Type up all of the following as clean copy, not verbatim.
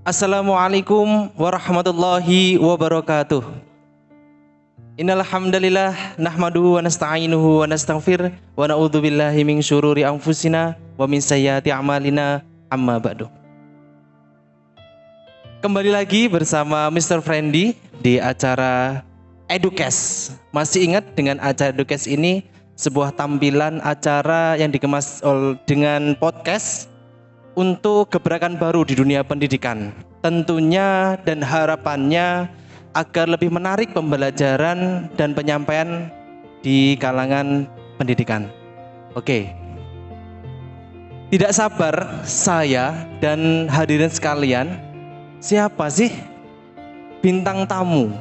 Assalamualaikum warahmatullahi wabarakatuh. Innal hamdalillah nahmaduhu wa nasta'inuhu wa nastaghfir wa na'udzu billahi min syururi anfusina wa min sayyiati a'malina amma ba'du. Kembali lagi bersama Mr. Friendly di acara Edukes. Masih ingat dengan acara Edukes ini sebuah tampilan acara yang dikemas dengan podcast untuk gebrakan baru di dunia pendidikan. Tentunya dan harapannya agar lebih menarik pembelajaran dan penyampaian di kalangan pendidikan. Oke. Tidak sabar saya dan hadirin sekalian, siapa sih bintang tamu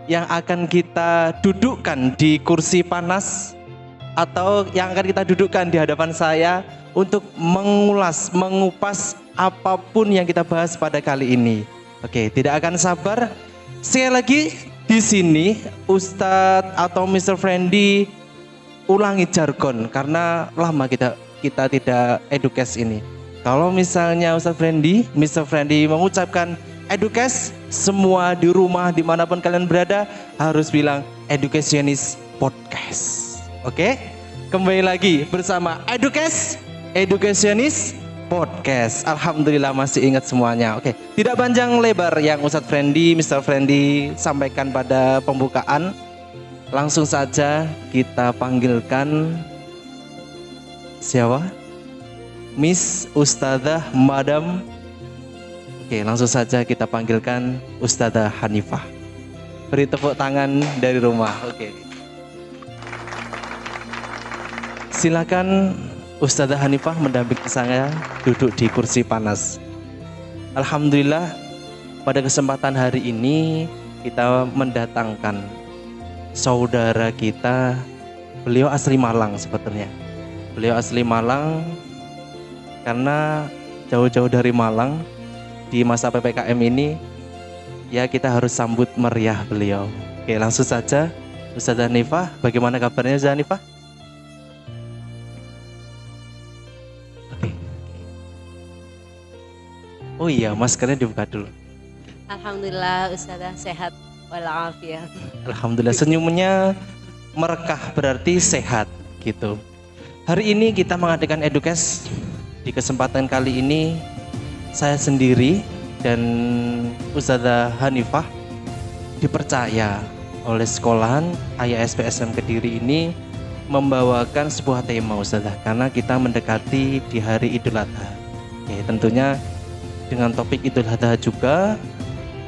yang akan kita dudukkan di kursi panas atau yang akan kita dudukkan di hadapan saya untuk mengulas, mengupas apapun yang kita bahas pada kali ini. Oke, tidak akan sabar. Sekali lagi di sini Ustadz atau Mr. Friendly ulangi jargon karena lama kita tidak edukes ini. Kalau misalnya Ustadz Friendly, Mr. Friendly mengucapkan edukes, semua di rumah dimanapun kalian berada harus bilang educationist podcast. Oke, kembali lagi bersama edukes. Educationist Podcast. Alhamdulillah masih ingat semuanya. Oke, tidak panjang lebar yang Ustadz Friendly, Mr. Friendly sampaikan pada pembukaan. Langsung saja kita panggilkan siapa? Miss Ustadzah Madam. Oke, langsung saja kita panggilkan Ustadzah Hanifah. Beri tepuk tangan dari rumah. Oke. Silakan Ustadzah Hanifah mendampingi saya duduk di kursi panas. Alhamdulillah pada kesempatan hari ini kita mendatangkan saudara kita. Beliau asli Malang sebetulnya. Beliau asli Malang karena jauh-jauh dari Malang di masa PPKM ini ya kita harus sambut meriah beliau. Oke, langsung saja Ustadzah Hanifah, bagaimana kabarnya Ustadzah Hanifah? Oh iya, maskernya dibuka dulu. Alhamdulillah Ustazah sehat walafiat. Alhamdulillah, senyumnya merekah berarti sehat gitu. Hari ini kita mengadakan edukes. Di kesempatan kali ini saya sendiri dan Ustazah Hanifah dipercaya oleh sekolahan AYSP SMK Kediri ini membawakan sebuah tema Ustazah, karena kita mendekati di hari Idul Adha. Oke, tentunya dengan topik Idul Adha juga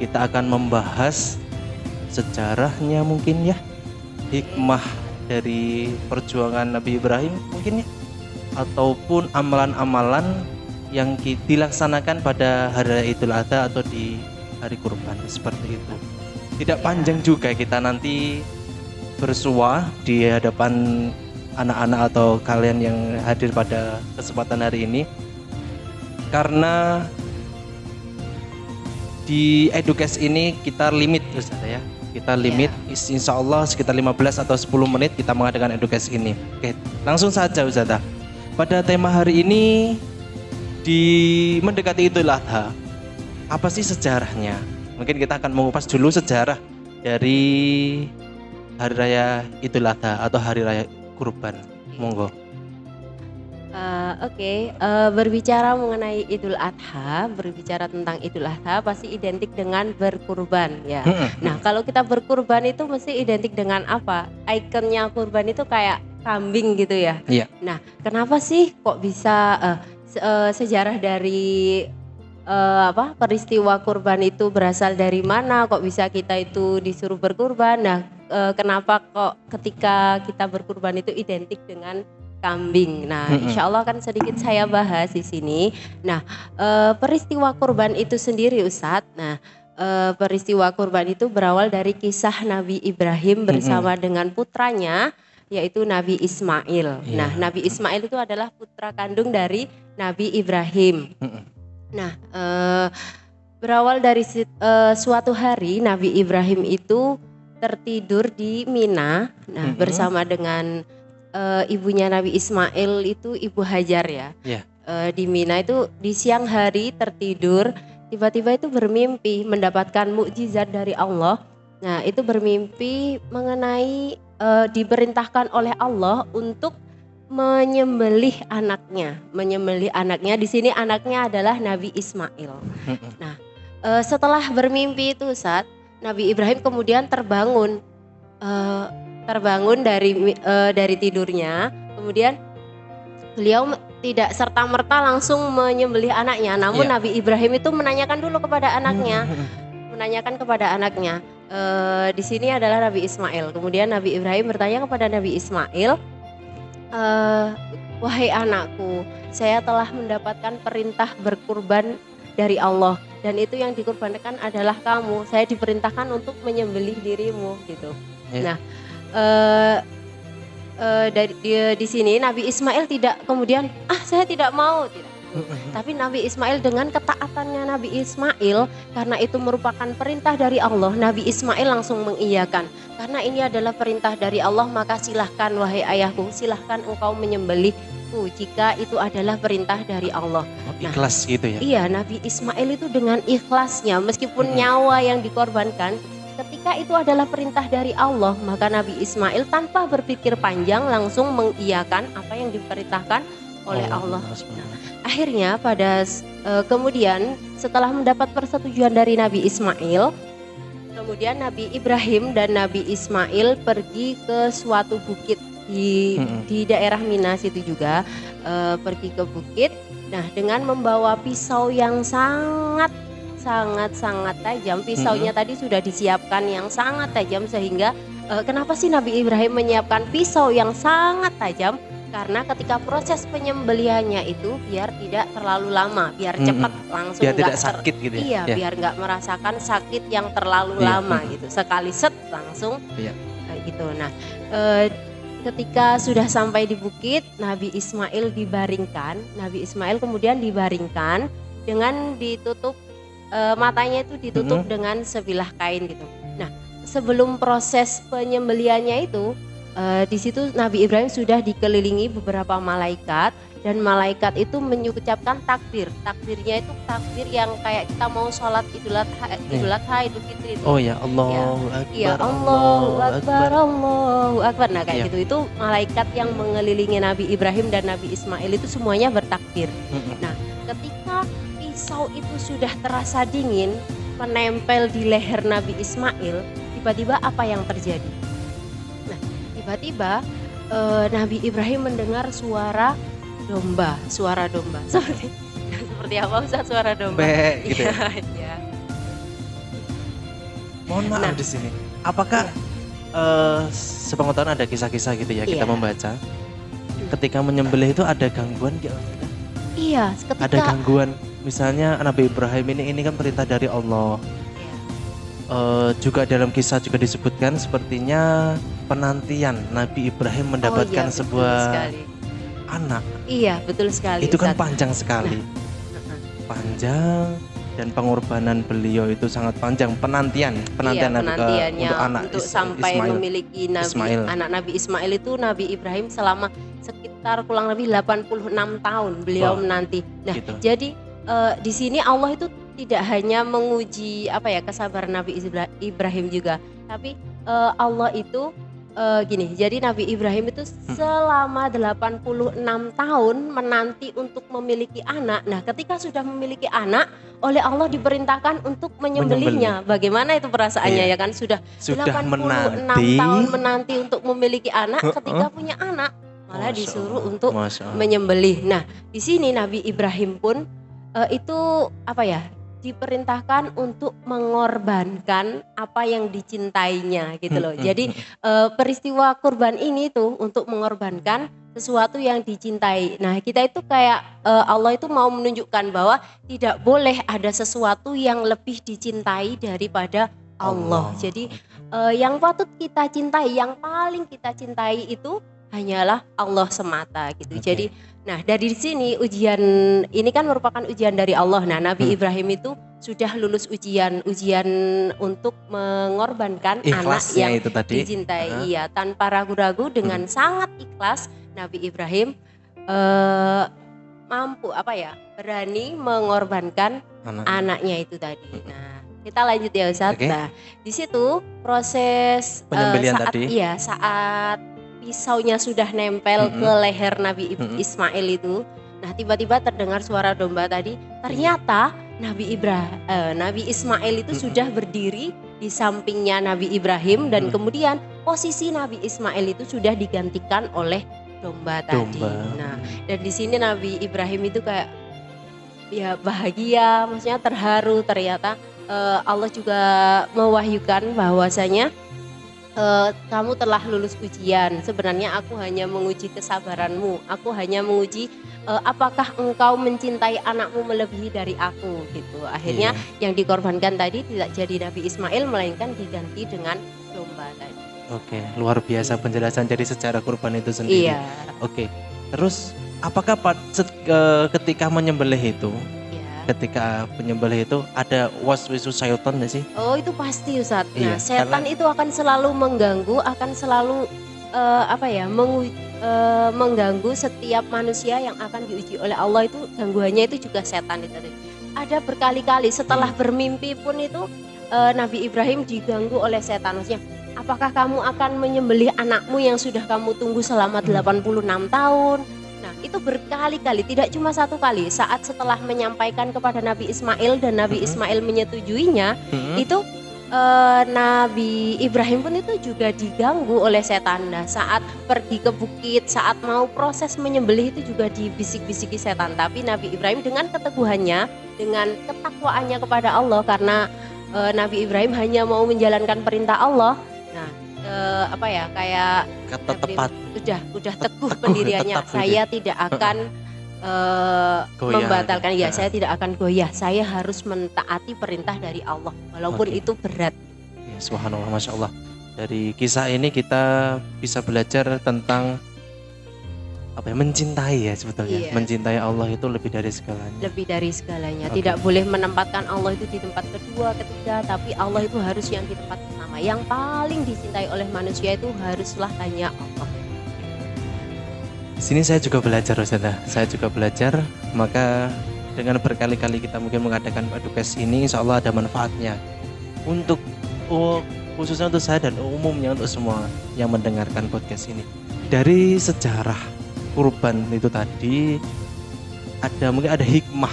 kita akan membahas sejarahnya mungkin ya, hikmah dari perjuangan Nabi Ibrahim mungkin ya, ataupun amalan-amalan yang dilaksanakan pada hari Idul Adha atau di hari kurban seperti itu. Tidak panjang juga kita nanti bersua di hadapan anak-anak atau kalian yang hadir pada kesempatan hari ini, karena di edukes ini kita limit Ustaz ya. Kita limit insya Allah sekitar 15 atau 10 menit kita mengadakan edukes ini. Oke, langsung saja Ustaz. Pada tema hari ini di mendekati Idul Adha, apa sih sejarahnya? Mungkin kita akan mengupas dulu sejarah dari hari raya Idul Adha atau hari raya kurban. Monggo. Berbicara mengenai Idul Adha, berbicara tentang Idul Adha pasti identik dengan berkurban ya. Nah, kalau kita berkurban itu mesti identik dengan apa? Ikonnya kurban itu kayak kambing gitu ya. Iya. Nah, kenapa sih kok bisa sejarah dari peristiwa kurban itu berasal dari mana? Kok bisa kita itu disuruh berkurban? Nah, kenapa kok ketika kita berkurban itu identik dengan kambing? Nah, insya Allah kan sedikit saya bahas di sini. Nah, peristiwa kurban itu sendiri Ustadz. Nah, peristiwa kurban itu berawal dari kisah Nabi Ibrahim bersama dengan putranya, yaitu Nabi Ismail. Nah, Nabi Ismail itu adalah putra kandung dari Nabi Ibrahim. Nah, berawal dari suatu hari Nabi Ibrahim itu tertidur di Mina. Nah, bersama dengan ibunya Nabi Ismail itu Ibu Hajar ya. Di Mina itu di siang hari tertidur tiba-tiba itu bermimpi mendapatkan mukjizat dari Allah. Nah, itu bermimpi mengenai diperintahkan oleh Allah untuk menyembelih anaknya. Menyembelih anaknya, di sini anaknya adalah Nabi Ismail. Nah, setelah bermimpi itu Ustaz, Nabi Ibrahim kemudian terbangun dari tidurnya. Kemudian beliau tidak serta-merta langsung menyembelih anaknya, namun Iya. Nabi Ibrahim itu menanyakan dulu kepada anaknya. Di sini adalah Nabi Ismail. Kemudian Nabi Ibrahim bertanya kepada Nabi Ismail, wahai anakku, saya telah mendapatkan perintah berkurban dari Allah, dan itu yang dikurbankan adalah kamu. Saya diperintahkan untuk menyembelih dirimu, gitu. Ya. Nah, di sini Nabi Ismail tidak kemudian saya tidak mau, tidak. Tapi Nabi Ismail dengan ketaatannya Nabi Ismail, karena itu merupakan perintah dari Allah, Nabi Ismail langsung mengiyakan. Karena ini adalah perintah dari Allah, maka silahkan wahai ayahku, silahkan engkau menyembelihku jika itu adalah perintah dari Allah. Ikhlas gitu ya. Iya, Nabi Ismail itu dengan ikhlasnya, meskipun nyawa yang dikorbankan, ketika itu adalah perintah dari Allah, maka Nabi Ismail tanpa berpikir panjang langsung mengiyakan apa yang diperintahkan oleh Allah. Nah, akhirnya kemudian setelah mendapat persetujuan dari Nabi Ismail, kemudian Nabi Ibrahim dan Nabi Ismail pergi ke suatu bukit di daerah Minas itu juga, pergi ke bukit. Nah, dengan membawa pisau yang sangat tajam. Pisaunya tadi sudah disiapkan yang sangat tajam, sehingga kenapa sih Nabi Ibrahim menyiapkan pisau yang sangat tajam? Karena ketika proses penyembelihannya itu biar tidak terlalu lama, biar cepat langsung, biar tidak sakit gitu ya. Iya, biar nggak merasakan sakit yang terlalu lama gitu. Sekali set langsung kayak gitu. Nah, ketika sudah sampai di bukit, Nabi Ismail kemudian dibaringkan dengan ditutup matanya itu ditutup dengan sebilah kain gitu. Nah, sebelum proses penyembelihannya itu, di situ Nabi Ibrahim sudah dikelilingi beberapa malaikat, dan malaikat itu mengucapkan takbir. Takbirnya itu takbir yang kayak kita mau sholat Idul Adha, Idul Fitri itu. Oh ya, Allahu Akbar. Iya, Allahu Akbar, Allahu Akbar. Nah, kayak gitu itu malaikat yang mengelilingi Nabi Ibrahim dan Nabi Ismail itu semuanya bertakbir. Nah, ketika pisau itu sudah terasa dingin menempel di leher Nabi Ismail, tiba-tiba apa yang terjadi? Nah, tiba-tiba Nabi Ibrahim mendengar suara domba. Seperti apa Ustaz suara domba? Gitu. Iya. Mohon maaf di sini. Apakah sepengetahuan ada kisah-kisah gitu ya kita membaca? Ketika menyembelih itu ada gangguan gitu? Iya, ketika ada gangguan. Misalnya Nabi Ibrahim ini kan perintah dari Allah. Juga dalam kisah juga disebutkan sepertinya penantian Nabi Ibrahim mendapatkan sebuah anak. Iya, betul sekali. Itu kan panjang sekali. Panjang, dan pengorbanan beliau itu sangat panjang. Penantiannya untuk anak untuk sampai Ismail. memiliki anak Nabi Ismail itu Nabi Ibrahim selama sekitar kurang lebih 86 tahun beliau menanti. Nah, gitu. Jadi di sini Allah itu tidak hanya menguji kesabaran Nabi Ibrahim juga, tapi Allah itu gini. Jadi Nabi Ibrahim itu selama 86 tahun menanti untuk memiliki anak. Nah, ketika sudah memiliki anak, oleh Allah diperintahkan untuk menyembelihnya. Bagaimana itu perasaannya ya kan? Sudah 86 tahun menanti untuk memiliki anak, ketika punya anak malah disuruh untuk menyembelih. Nah, di sini Nabi Ibrahim pun itu diperintahkan untuk mengorbankan apa yang dicintainya gitu loh. Jadi peristiwa kurban ini tuh untuk mengorbankan sesuatu yang dicintai. Nah, kita itu kayak Allah itu mau menunjukkan bahwa tidak boleh ada sesuatu yang lebih dicintai daripada Allah. Jadi yang patut kita cintai, yang paling kita cintai itu hanyalah Allah semata gitu. Jadi nah, dari sini ujian ini kan merupakan ujian dari Allah. Nah, Nabi Ibrahim itu sudah lulus ujian untuk mengorbankan anak yang itu tadi dicintai. Iya, tanpa ragu-ragu dengan sangat ikhlas Nabi Ibrahim mampu berani mengorbankan anaknya itu tadi. Nah, kita lanjut ya Ustadz. Oke. Nah, di situ proses Penyembelihan saat tadi. saat pisaunya sudah nempel ke leher Nabi Ismail itu. Nah, tiba-tiba terdengar suara domba tadi. Ternyata Nabi Ismail itu sudah berdiri di sampingnya Nabi Ibrahim dan kemudian posisi Nabi Ismail itu sudah digantikan oleh domba tadi. Nah, dan di sini Nabi Ibrahim itu kayak ya bahagia, maksudnya terharu. Ternyata Allah juga mewahyukan bahwasanya kamu telah lulus ujian. Sebenarnya aku hanya menguji kesabaranmu. Aku hanya menguji apakah engkau mencintai anakmu melebihi dari aku gitu. Akhirnya yang dikorbankan tadi tidak jadi Nabi Ismail melainkan diganti dengan domba tadi. Oke, luar biasa penjelasan dari sejarah kurban itu sendiri. Iya. Oke, terus apakah ketika menyembelih itu, ketika penyembelih itu ada waswisu syaitan nggak sih? Oh itu pasti Ustadz. Nah, Iya, setan itu akan selalu mengganggu, akan selalu mengganggu setiap manusia yang akan diuji oleh Allah. Itu gangguannya itu juga setan itu. Ada berkali-kali setelah bermimpi pun itu Nabi Ibrahim diganggu oleh setan. Maksudnya, apakah kamu akan menyembelih anakmu yang sudah kamu tunggu selama 86 tahun? Nah, itu berkali-kali, tidak cuma satu kali. Saat setelah menyampaikan kepada Nabi Ismail dan Nabi Ismail menyetujuinya, itu Nabi Ibrahim pun itu juga diganggu oleh setan. Nah, saat pergi ke bukit, saat mau proses menyembelih itu juga dibisik-bisiki setan. Tapi Nabi Ibrahim dengan keteguhannya, dengan ketakwaannya kepada Allah, karena Nabi Ibrahim hanya mau menjalankan perintah Allah. Nah, kayak kata tepat. Udah teguh pendiriannya. Saya tidak akan membatalkan saya tidak akan goyah. Saya harus mentaati perintah dari Allah walaupun itu berat. Ya, subhanallah, masya Allah. Dari kisah ini kita bisa belajar tentang mencintai ya sebetulnya. Mencintai Allah itu lebih dari segalanya. Lebih dari segalanya. Tidak boleh menempatkan Allah itu di tempat kedua, ketiga, tapi Allah itu harus yang di tempat pertama. Yang paling dicintai oleh manusia itu haruslah hanya Allah. Di sini saya juga belajar, Ustazah. Saya juga belajar, maka dengan berkali-kali kita mungkin mengadakan edukasi ini, insya Allah ada manfaatnya untuk khususnya untuk saya dan umumnya untuk semua yang mendengarkan podcast ini. Dari sejarah kurban itu tadi mungkin ada hikmah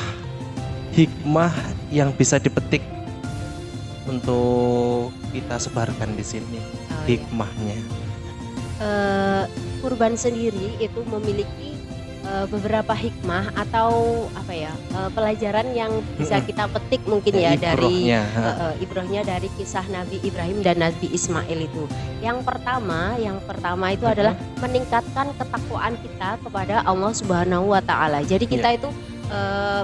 yang bisa dipetik untuk kita sebarkan di sini. Hikmahnya. Kurban sendiri itu memiliki beberapa hikmah atau pelajaran yang bisa kita petik mungkin ya dari ibrohnya dari kisah Nabi Ibrahim dan Nabi Ismail itu. Yang pertama itu adalah meningkatkan ketakwaan kita kepada Allah Subhanahu wa taala. Jadi kita itu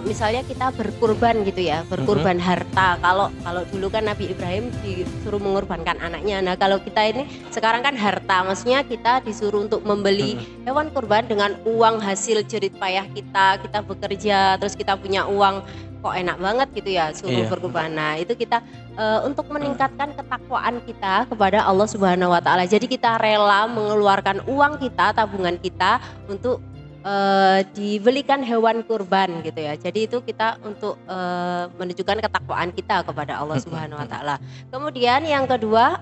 misalnya kita berkurban gitu ya, berkurban harta. Kalau dulu kan Nabi Ibrahim disuruh mengorbankan anaknya. Nah, kalau kita ini sekarang kan harta, maksudnya kita disuruh untuk membeli hewan kurban dengan uang hasil jerih payah kita bekerja, terus kita punya uang, kok enak banget gitu ya suruh berkurban. Nah, itu kita untuk meningkatkan ketakwaan kita kepada Allah Subhanahu wa taala. Jadi kita rela mengeluarkan uang kita, tabungan kita untuk dibelikan hewan kurban gitu ya. Jadi itu kita untuk menunjukkan ketakwaan kita kepada Allah Subhanahu wa taala. Kemudian yang kedua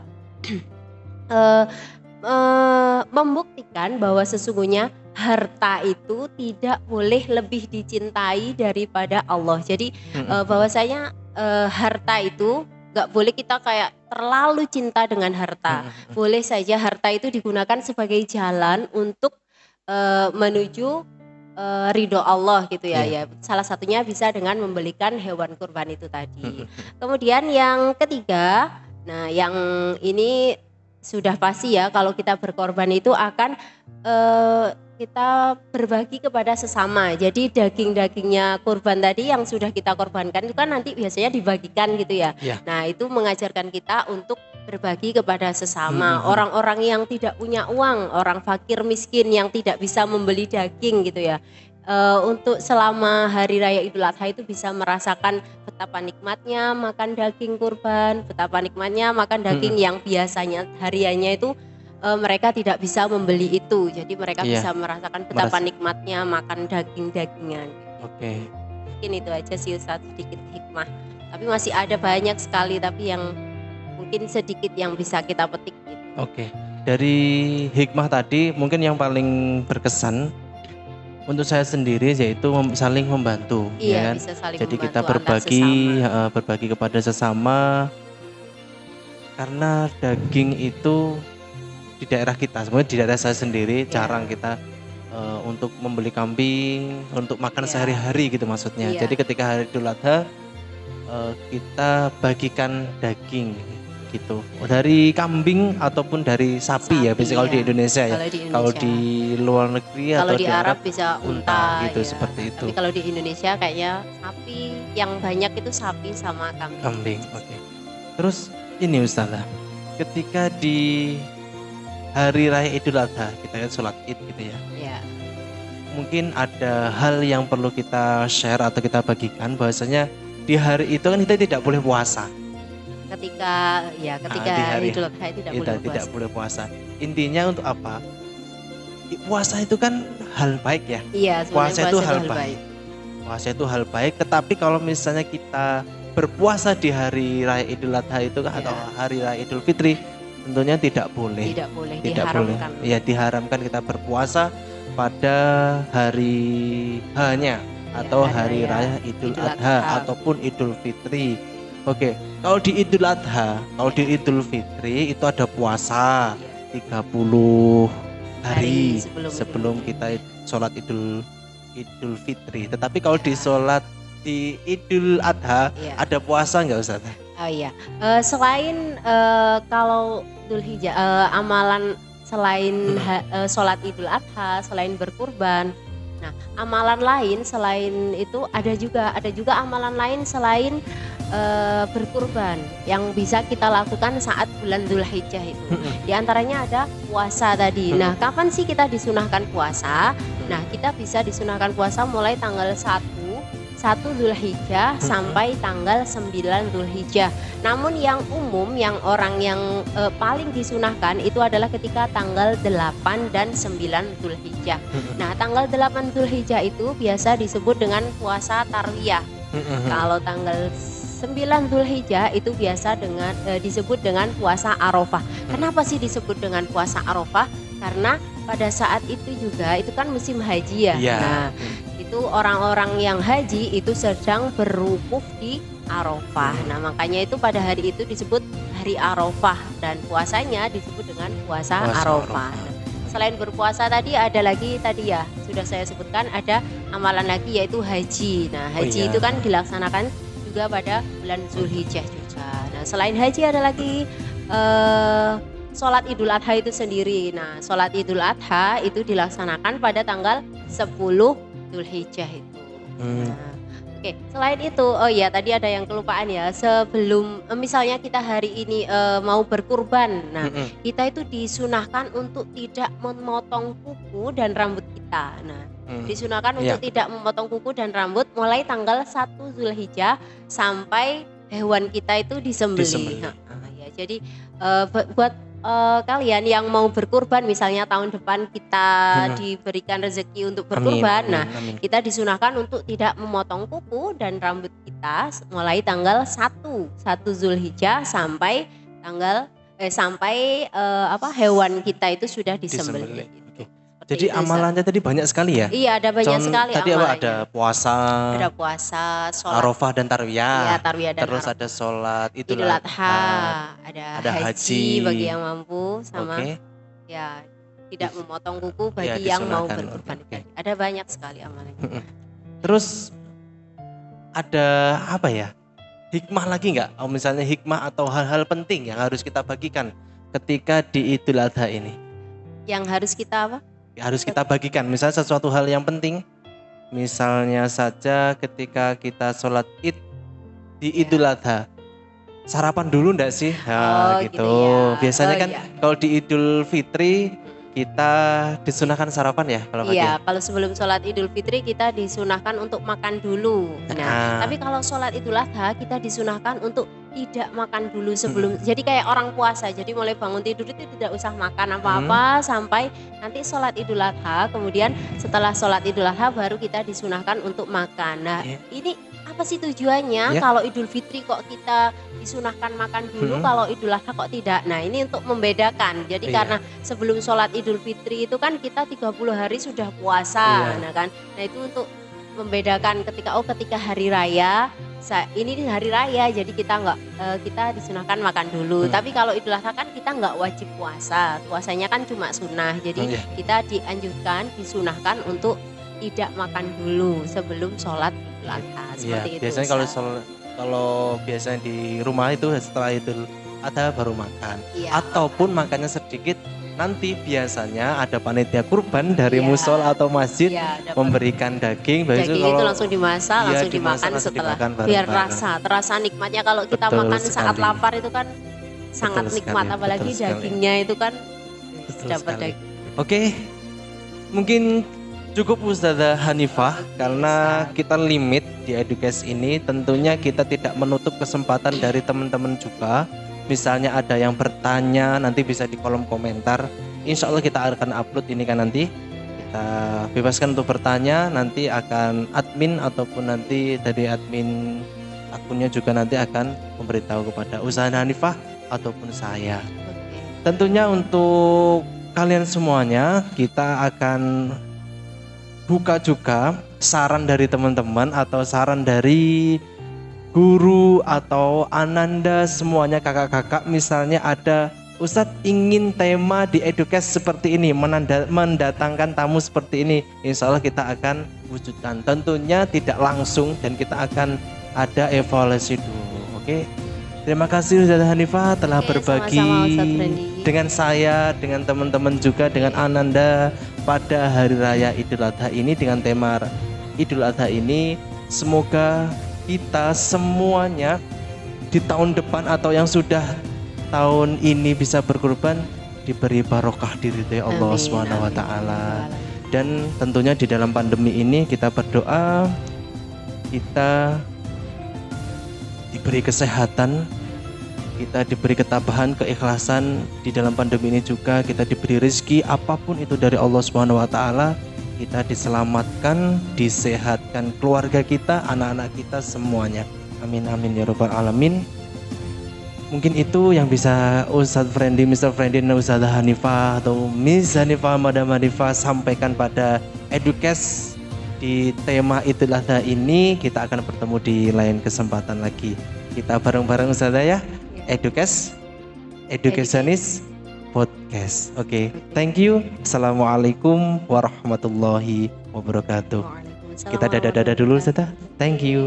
membuktikan bahwa sesungguhnya harta itu tidak boleh lebih dicintai daripada Allah. Jadi bahwasanya harta itu gak boleh kita kayak terlalu cinta dengan harta. Boleh saja harta itu digunakan sebagai jalan untuk menuju ridho Allah gitu ya. Ya salah satunya bisa dengan membelikan hewan kurban itu tadi. Kemudian yang ketiga, nah yang ini sudah pasti ya, kalau kita berkorban itu akan kita berbagi kepada sesama. Jadi daging-dagingnya kurban tadi yang sudah kita korbankan itu kan nanti biasanya dibagikan gitu ya. Nah itu mengajarkan kita untuk berbagi kepada sesama. Orang-orang yang tidak punya uang, orang fakir miskin yang tidak bisa membeli daging gitu ya. Untuk selama hari raya Idul Adha itu bisa merasakan betapa nikmatnya makan daging kurban, betapa nikmatnya makan daging yang biasanya hariannya itu mereka tidak bisa membeli itu. Jadi mereka Iya, bisa merasakan betapa merasa. nikmatnya makan daging-dagingan. Oke, Mungkin itu aja sih Ustadz, sedikit hikmah. Tapi masih ada banyak sekali, tapi yang mungkin sedikit yang bisa kita petik gitu. oke. Dari hikmah tadi mungkin yang paling berkesan untuk saya sendiri yaitu saling membantu, Iya, ya kan? bisa saling Jadi kita membantu antar berbagi, sesama. berbagi kepada sesama karena daging itu di daerah kita, sebenarnya di daerah saya sendiri Iya. jarang kita untuk membeli kambing untuk makan Iya. sehari-hari gitu maksudnya. Iya. Jadi ketika hari Idul Adha kita bagikan daging gitu dari kambing ataupun dari sapi ya, biasanya kalau di iya. Indonesia ya. Kalau di Kalau Indonesia. di luar negeri Kalau atau di Arab bisa unta gitu ya. seperti itu. Tapi kalau di Indonesia kayaknya sapi yang banyak itu sapi sama kambing. Kambing, oke. Terus ini Ustazah, ketika di hari raya Idul Adha kita kan sholat Id gitu ya. Ya. Mungkin ada hal yang perlu kita share atau kita bagikan bahwasanya di hari itu kan kita tidak boleh puasa. Ketika di hari hari Idul Adha itu tidak kita boleh tidak puasa. boleh puasa. Intinya untuk apa? Puasa itu kan hal baik ya. Iya, sebenarnya Puasa itu hal baik. Puasa itu hal baik, tetapi kalau misalnya kita berpuasa di hari raya Idul Adha itu atau hari raya Idul Fitri, tentunya tidak boleh. Tidak boleh, Tidak boleh. diharamkan. Ya, diharamkan kita berpuasa pada hari H-nya atau hari raya Idul Adha ataupun Idul Fitri. Oke, kalau di Idul Adha, kalau di Idul Fitri itu ada puasa 30 hari sebelum kita sholat Idul Fitri. Tetapi kalau di sholat di Idul Adha ada puasa nggak Ustaz? Oh iya, selain kalau Dzulhijjah amalan selain sholat Idul Adha, selain berkurban, nah amalan lain selain itu ada juga amalan lain selain berkurban yang bisa kita lakukan saat bulan Dzulhijjah itu. Di antaranya ada puasa tadi. Nah, kapan sih kita disunahkan puasa? Nah, kita bisa disunahkan puasa mulai tanggal 1 Dzulhijjah sampai tanggal 9 Dzulhijjah. Namun yang umum, yang orang yang paling disunahkan itu adalah ketika tanggal 8 dan 9 Dzulhijjah. Nah, tanggal 8 Dzulhijjah itu biasa disebut dengan puasa tarwiyah. Kalau tanggal 9 Dzulhijjah itu biasa disebut dengan puasa Arafah. Kenapa sih disebut dengan puasa Arafah? Karena pada saat itu juga itu kan musim haji ya. Nah, itu orang-orang yang haji itu sedang berwukuf di Arafah. Nah, makanya itu pada hari itu disebut hari Arafah dan puasanya disebut dengan puasa Arafah. Nah, selain berpuasa tadi ada lagi tadi ya sudah saya sebutkan ada amalan lagi yaitu haji. Nah, haji itu kan dilaksanakan juga pada bulan Dzulhijjah juga. Nah, selain haji ada lagi sholat Idul Adha itu sendiri. Nah, sholat Idul Adha itu dilaksanakan pada tanggal 10 Dzulhijjah itu. Nah, oke, selain itu, oh iya tadi ada yang kelupaan ya. Sebelum misalnya kita hari ini mau berkurban, nah kita itu disunahkan untuk tidak memotong kuku dan rambut kita. Nah, disunahkan untuk tidak memotong kuku dan rambut mulai tanggal 1 Dzulhijjah sampai hewan kita itu disembelih. Nah, ya, jadi buat kalian yang mau berkurban misalnya tahun depan kita diberikan rezeki untuk berkurban, nah kita disunahkan untuk tidak memotong kuku dan rambut kita mulai tanggal 1 Dzulhijjah sampai tanggal hewan kita itu sudah disembelih. Jadi amalannya tadi banyak sekali ya? Iya, ada banyak sekali tadi amalannya. Ada puasa, sholat Arafah dan tarwiyah. Iya, tarwiyah dan terus ada sholat Idul Adha, ada haji bagi yang mampu sama ya tidak memotong kuku bagi yang mau berkurban. Ada banyak sekali amalannya. Terus ada apa ya? Hikmah lagi nggak? Misalnya hikmah atau hal-hal penting yang harus kita bagikan ketika di Idul Adha ini? Yang harus kita apa? Harus kita bagikan, misalnya sesuatu hal yang penting, misalnya saja ketika kita sholat Id di Idul Adha, sarapan dulu enggak sih? Nah, gitu. Ya. Biasanya kan kalau di Idul Fitri kita disunahkan sarapan ya kalau iya, kalau sebelum sholat Idul Fitri kita disunahkan untuk makan dulu. Nah, tapi kalau sholat Idul Adha kita disunahkan untuk tidak makan dulu sebelum, jadi kayak orang puasa, jadi mulai bangun tidur itu tidak usah makan apa-apa sampai nanti sholat Idul Adha, kemudian setelah sholat Idul Adha baru kita disunahkan untuk makan. Nah ini apa sih tujuannya? Kalau Idul Fitri kok kita disunahkan makan dulu, kalau Idul Adha kok tidak? Nah ini untuk membedakan, jadi karena sebelum sholat Idul Fitri itu kan kita 30 hari sudah puasa, nah kan, nah itu untuk membedakan ketika hari raya, ini hari raya jadi kita kita disunahkan makan dulu. Tapi kalau Idul Adha kan kita nggak wajib puasa, puasanya kan cuma sunnah, jadi kita dianjurkan, disunahkan untuk tidak makan dulu sebelum sholat Idul Adha. Seperti itu. Biasanya kalau biasanya di rumah itu setelah Idul Adha baru makan, ataupun makannya sedikit. Nanti biasanya ada panitia kurban dari musol atau masjid memberikan daging. Daging itu langsung dimasak, langsung dimakan setelah biar terasa nikmatnya. Kalau kita makan saat lapar itu kan sangat nikmat, apalagi dagingnya itu kan dapat daging. Oke, mungkin cukup Ustazah Hanifah karena kita limit di Edukes ini. Tentunya kita tidak menutup kesempatan dari teman-teman juga. Misalnya ada yang bertanya, nanti bisa di kolom komentar. Insya Allah kita akan upload ini kan nanti. Kita bebaskan untuk bertanya, nanti akan admin ataupun nanti dari admin akunnya juga nanti akan memberitahu kepada Ustazah Hanifah ataupun saya. Tentunya untuk kalian semuanya kita akan buka juga saran dari teman-teman atau saran dari guru atau ananda semuanya, kakak-kakak, misalnya ada Ustadz ingin tema di Edukes seperti ini, mendatangkan tamu seperti ini, insya Allah kita akan wujudkan. Tentunya tidak langsung dan kita akan ada evaluasi dulu. Oke. Terima kasih Ustazah Hanifah telah berbagi dengan saya, dengan teman-teman juga, dengan ananda pada Hari Raya Idul Adha ini dengan tema Idul Adha ini. Semoga kita semuanya di tahun depan atau yang sudah tahun ini bisa berkurban diberi barokah diridhoi Allah Subhanahu wa taala. Dan tentunya di dalam pandemi ini kita berdoa kita diberi kesehatan, kita diberi ketabahan, keikhlasan di dalam pandemi ini juga, kita diberi rezeki apapun itu dari Allah Subhanahu wa taala. Kita diselamatkan, disehatkan keluarga kita, anak-anak kita semuanya. Amin amin ya rabbal alamin. Mungkin itu yang bisa Ustadz Friendly, Mr. Friendly, Ustazah Hanifah atau Miss Hanifah, Madam Hanifah sampaikan pada Edukes di tema Idul Adha ini. Kita akan bertemu di lain kesempatan lagi. Kita bareng-bareng Ustazah ya. Edukes, Educationist Podcast. Oke, thank you. Assalamualaikum warahmatullahi wabarakatuh. Kita dadah-dadah dulu Ustazah. Thank you.